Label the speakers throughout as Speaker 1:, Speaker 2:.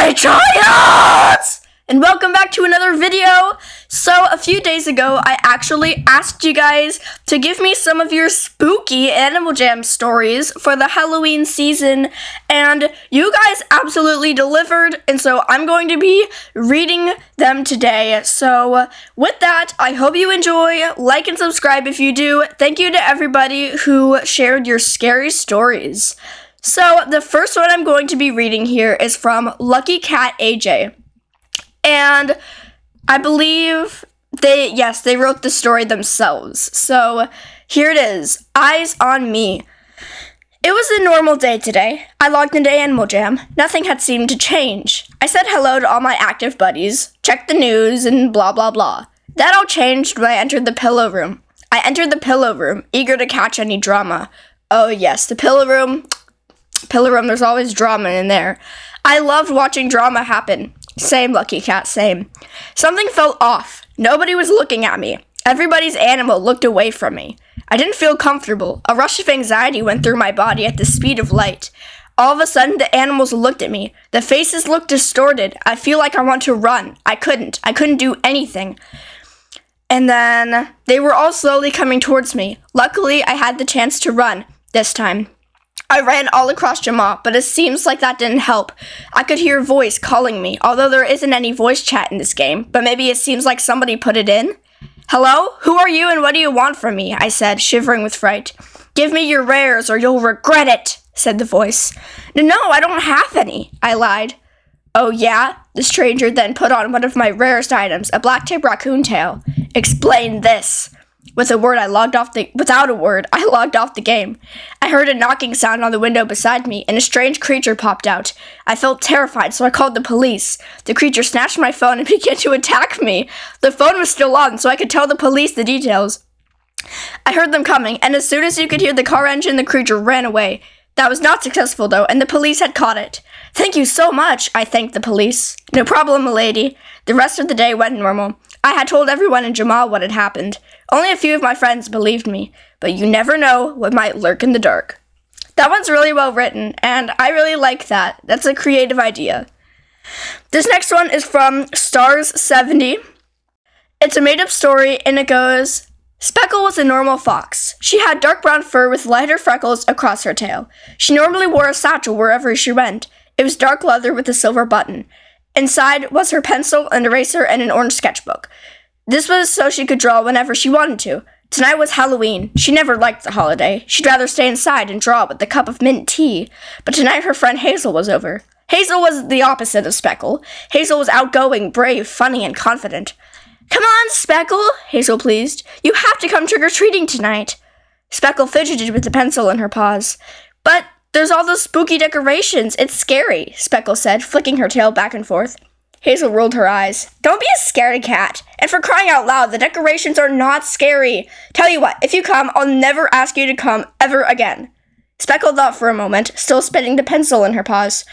Speaker 1: My Giants! And welcome back to another video. So a few days ago, I actually asked you guys to give me some of your spooky Animal Jam stories for the Halloween season, and you guys absolutely delivered, and so I'm going to be reading them today. So with that, I hope you enjoy. Like and subscribe if you do. Thank you to everybody who shared your scary stories. So the first one I'm going to be reading here is from Lucky Cat AJ. And I believe they wrote the story themselves. So here it is. Eyes on me. It was a normal day today. I logged into Animal Jam. Nothing had seemed to change. I said hello to all my active buddies, checked the news, and blah blah blah. That all changed when I entered the pillow room. I entered the pillow room, eager to catch any drama. Oh yes, the pillow room, there's always drama in there. I loved watching drama happen. Same, Lucky Cat, same. Something felt off. Nobody was looking at me. Everybody's animal looked away from me. I didn't feel comfortable. A rush of anxiety went through my body at the speed of light. All of a sudden, the animals looked at me. The faces looked distorted. I feel like I want to run. I couldn't do anything. And then they were all slowly coming towards me. Luckily, I had the chance to run this time. I ran all across Jamal, but it seems like that didn't help. I could hear a voice calling me, although there isn't any voice chat in this game, but maybe it seems like somebody put it in. Hello? Who are you and what do you want from me? I said, shivering with fright. Give me your rares or you'll regret it, said the voice. No, I don't have any, I lied. Oh yeah? The stranger then put on one of my rarest items, a black-tip raccoon tail. Explain this. Without a word, I logged off the game. I heard a knocking sound on the window beside me, and a strange creature popped out. I felt terrified, so I called the police. The creature snatched my phone and began to attack me. The phone was still on, so I could tell the police the details. I heard them coming, and as soon as you could hear the car engine, the creature ran away. That was not successful, though, and the police had caught it. Thank you so much, I thanked the police. No problem, milady. The rest of the day went normal. I had told everyone in Jamal what had happened. Only a few of my friends believed me, but you never know what might lurk in the dark. That one's really well written, and I really like that. That's a creative idea. This next one is from Stars70. It's a made-up story, and it goes, Speckle was a normal fox. She had dark brown fur with lighter freckles across her tail. She normally wore a satchel wherever she went. It was dark leather with a silver button. Inside was her pencil, an eraser, and an orange sketchbook. This was so she could draw whenever she wanted to. Tonight was Halloween. She never liked the holiday. She'd rather stay inside and draw with a cup of mint tea. But tonight her friend Hazel was over. Hazel was the opposite of Speckle. Hazel was outgoing, brave, funny, and confident. Come on, Speckle, Hazel pleased. You have to come trick-or-treating tonight. Speckle fidgeted with the pencil in her paws. But there's all those spooky decorations. It's scary, Speckle said, flicking her tail back and forth. Hazel rolled her eyes. Don't be a scaredy cat. And for crying out loud, the decorations are not scary. Tell you what, if you come, I'll never ask you to come ever again. Speckle thought for a moment, still spinning the pencil in her paws.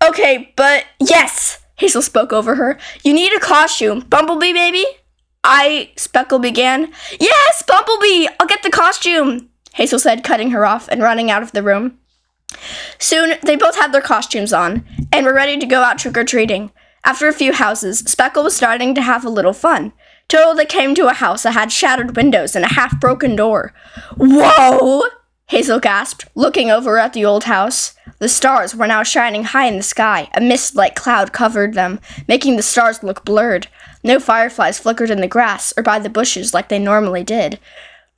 Speaker 1: Okay, but yes, Hazel spoke over her. You need a costume. Bumblebee, baby? Speckle began. Yes, Bumblebee! I'll get the costume, Hazel said, cutting her off and running out of the room. Soon, they both had their costumes on, and were ready to go out trick-or-treating. After a few houses, Speckle was starting to have a little fun, till they came to a house that had shattered windows and a half-broken door. Whoa! Hazel gasped, looking over at the old house. The stars were now shining high in the sky. A mist-like cloud covered them, making the stars look blurred. No fireflies flickered in the grass or by the bushes like they normally did.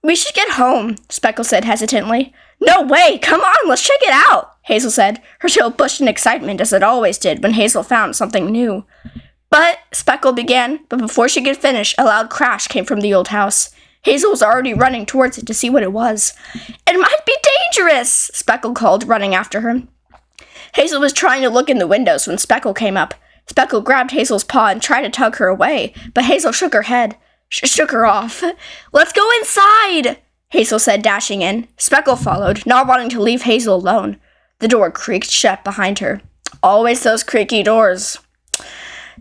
Speaker 1: We should get home, Speckle said hesitantly. No way! Come on, let's check it out, Hazel said, her tail bushed in excitement as it always did when Hazel found something new. But, Speckle began, but before she could finish, a loud crash came from the old house. Hazel was already running towards it to see what it was. It might be dangerous, Speckle called, running after her. Hazel was trying to look in the windows when Speckle came up. Speckle grabbed Hazel's paw and tried to tug her away, but Hazel shook her head. Shook her off. Let's go inside, Hazel said, dashing in. Speckle followed, not wanting to leave Hazel alone. The door creaked shut behind her. Always those creaky doors.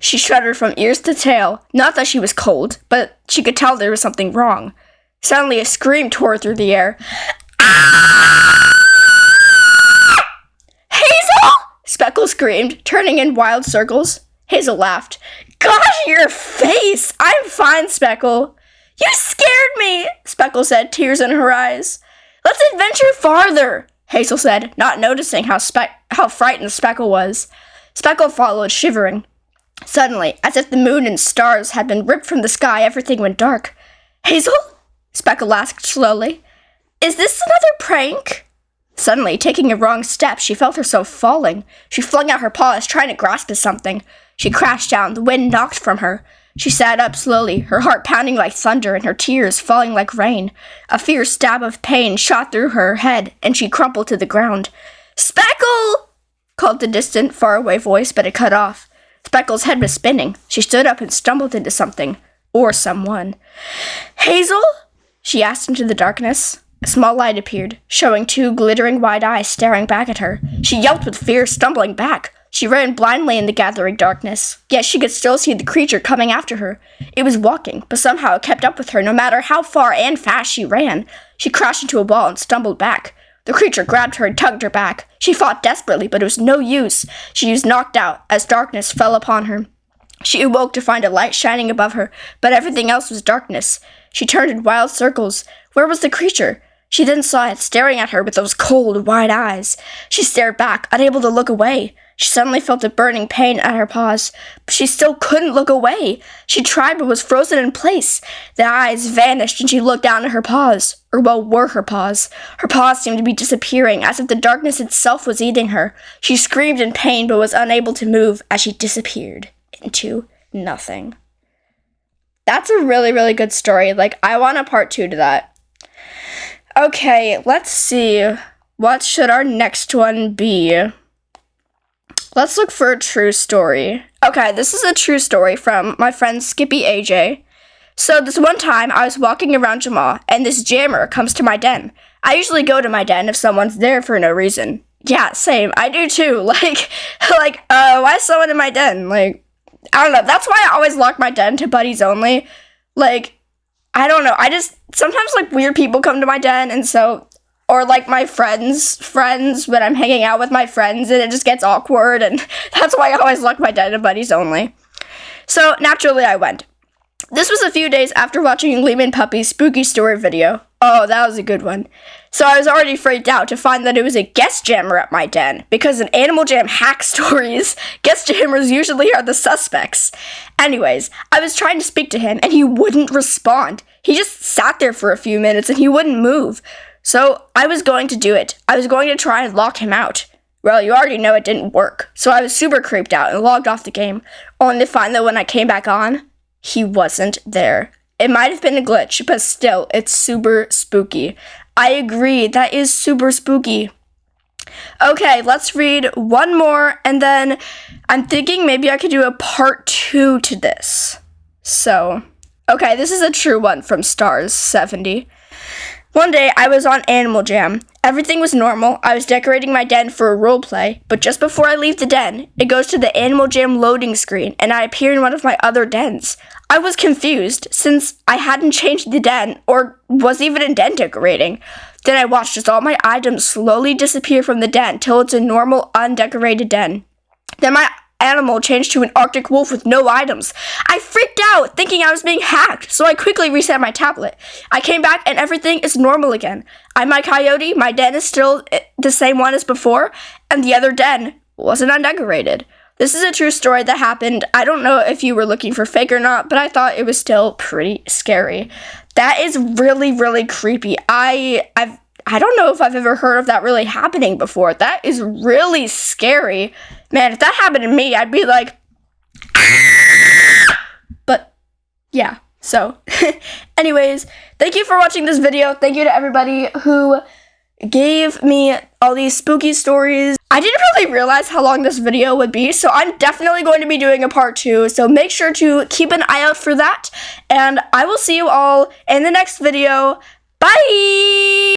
Speaker 1: She shuddered from ears to tail. Not that she was cold, but she could tell there was something wrong. Suddenly a scream tore through the air. Ah! Hazel! Speckle's screamed, turning in wild circles. Hazel laughed. Gosh, your face! I'm fine, Speckle. You scared me, Speckle said, tears in her eyes. Let's adventure farther, Hazel said, not noticing how frightened Speckle was. Speckle followed, shivering. Suddenly, as if the moon and stars had been ripped from the sky, everything went dark. Hazel? Speckle asked slowly. Is this another prank? Suddenly, taking a wrong step, she felt herself falling. She flung out her paws, trying to grasp at something. She crashed down, the wind knocked from her. She sat up slowly, her heart pounding like thunder and her tears falling like rain. A fierce stab of pain shot through her head, and she crumpled to the ground. Speckle! Called the distant, faraway voice, but it cut off. Speckle's head was spinning. She stood up and stumbled into something. Or someone. Hazel? She asked into the darkness. A small light appeared, showing 2 glittering wide eyes staring back at her. She yelped with fear, stumbling back. She ran blindly in the gathering darkness, yet she could still see the creature coming after her. It was walking, but somehow it kept up with her no matter how far and fast she ran. She crashed into a wall and stumbled back. The creature grabbed her and tugged her back. She fought desperately, but it was no use. She was knocked out as darkness fell upon her. She awoke to find a light shining above her, but everything else was darkness. She turned in wild circles. Where was the creature? She then saw it staring at her with those cold, wide eyes. She stared back, unable to look away. She suddenly felt a burning pain at her paws, but she still couldn't look away. She tried but was frozen in place. The eyes vanished and she looked down at her paws, or were her paws. Her paws seemed to be disappearing, as if the darkness itself was eating her. She screamed in pain but was unable to move as she disappeared into nothing. That's a really, really good story. I want a part 2 to that. Okay, let's see. What should our next one be? Let's look for a true story. Okay, this is a true story from my friend Skippy AJ. So this one time, I was walking around Jamal, and this jammer comes to my den. I usually go to my den if someone's there for no reason. Yeah, same. I do too. Why is someone in my den? I don't know. That's why I always lock my den to buddies only. I don't know. Sometimes weird people come to my den, and so, or my friends when I'm hanging out with my friends, and it just gets awkward, and that's why I always lock my den to buddies only. So naturally I went. This was a few days after watching Lehman Puppy's spooky story video. Oh, that was a good one. So I was already freaked out to find that it was a guest jammer at my den, because in Animal Jam hack stories, guest jammers usually are the suspects. Anyways, I was trying to speak to him, and he wouldn't respond. He just sat there for a few minutes, and he wouldn't move. So I was going to do it. I was going to try and lock him out. Well, you already know it didn't work, so I was super creeped out and logged off the game, only to find that when I came back on, he wasn't there. It might have been a glitch, but still, it's super spooky. I agree, that is super spooky. Okay, let's read one more, and then I'm thinking maybe I could do a part 2 to this. So, okay, this is a true one from Stars70. One day, I was on Animal Jam. Everything was normal. I was decorating my den for a roleplay, but just before I leave the den, it goes to the Animal Jam loading screen, and I appear in one of my other dens. I was confused, since I hadn't changed the den, or was even in den decorating. Then I watched as all my items slowly disappear from the den till it's a normal, undecorated den. Then my animal changed to an Arctic wolf with no items. I freaked out, thinking I was being hacked, so I quickly reset my tablet. I came back and everything is normal again. I'm my coyote, my den is still the same one as before, and the other den wasn't undecorated. This is a true story that happened. I don't know if you were looking for fake or not, but I thought it was still pretty scary. That is really, really creepy. I don't know if I've ever heard of that really happening before. That is really scary. Man, if that happened to me, I'd be like... But, yeah. So, anyways, thank you for watching this video. Thank you to everybody who gave me all these spooky stories. I didn't really realize how long this video would be, so I'm definitely going to be doing a part 2, so make sure to keep an eye out for that, and I will see you all in the next video. Bye!